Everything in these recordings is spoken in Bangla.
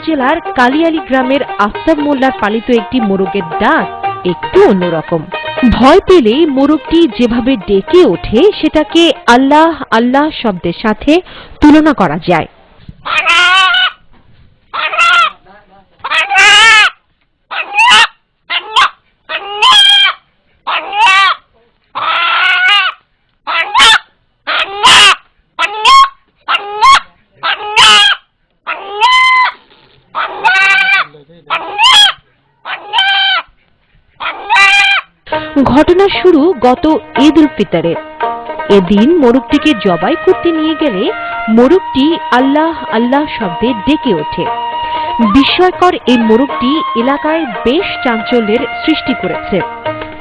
জেলার কালিয়ালী গ্রামের আফতাব মোল্লার পালিত একটি মোরগের ডাক একটু অন্যরকম। ভয় পেলেই মোরগটি যেভাবে ডেকে ওঠে সেটাকে আল্লাহ আল্লাহ শব্দের সাথে তুলনা করা যায়। ঘটনা শুরু গত ঈদ উল ফিতরের। এদিন মোরগটিকে জবাই করতে নিয়ে গেলে মোরগটি আল্লাহ আল্লাহ শব্দে ডেকে ওঠে। বিস্ময়কর এই মোরগটি এলাকায় বেশ চাঞ্চল্যের সৃষ্টি করেছে।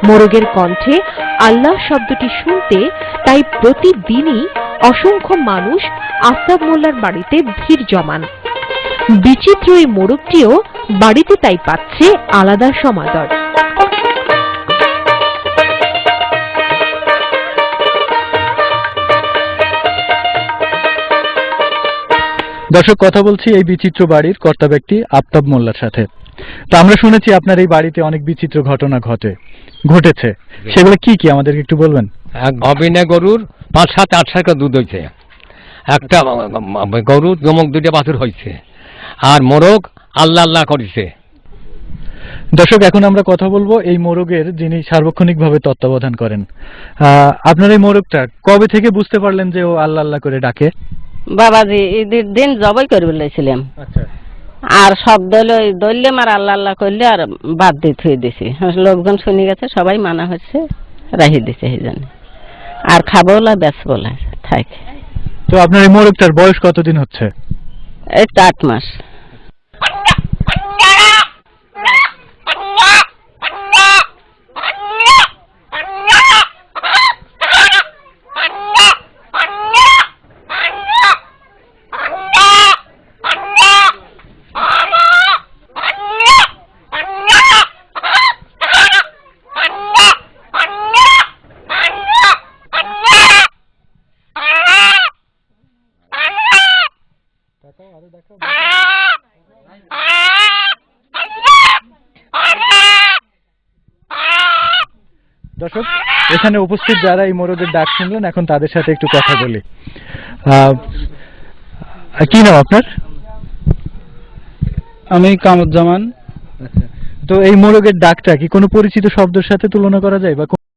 মোরগের কণ্ঠে আল্লাহ শব্দটি শুনতে তাই প্রতিদিনই অসংখ্য মানুষ আফতাব মোল্লার বাড়িতে ভিড় জমান। বিচিত্র এই মোরগটিও বাড়িতে তাই পাচ্ছে আলাদা সমাদর। দর্শক, কথা বলছি এই বিচিত্র বাড়ির কর্তা ব্যক্তি আফতাব মোল্লার সাথে। তো আমরা শুনেছি আপনার এই বাড়িতে অনেক বিচিত্র ঘটনা ঘটেছে, সেগুলো কি কি আমাদেরকে একটু বলবেন? অবিনে গরুর ৫-৭-৮ দুধ হয়েছে, একটা গরুর জমক 2টা বাছুর হয়েছে, আর মোরগ আল্লাহ আল্লাহ করেছে। দর্শক, এখন আমরা কথা বলবো এই মোরগের যিনি সার্বক্ষণিকভাবে তত্ত্বাবধান করেন। আপনার এই মোরগটা কবে থেকে বুঝতে পারলেন যে ও আল্লাহ আল্লাহ করে ডাকে? বাবাজি ঈদের দিন জবাই করে বলেছিলাম, আর সব দললে আর আল্লাহ আল্লাহ করলে আর বাদ দিয়ে থুয়ে দিছি। লোকজন শুনে গেছে, সবাই মানা হচ্ছে, রাহি দিছে এই জন্য। আর খাবো না বেচবো না থাকে। তো আপনার এই মোরগটার বয়স কতদিন হচ্ছে? এই তো 8 মাস। দর্শক, এখানে উপস্থিত যারা এই মোরগের ডাক শুনলেন, এখন তাদের সাথে একটু কথা বলি। কি নাম আপনার? আমি কামরুজ্জামান। তো এই মোরগের ডাকটা কি কোনো পরিচিত শব্দের সাথে তুলনা করা যায় বা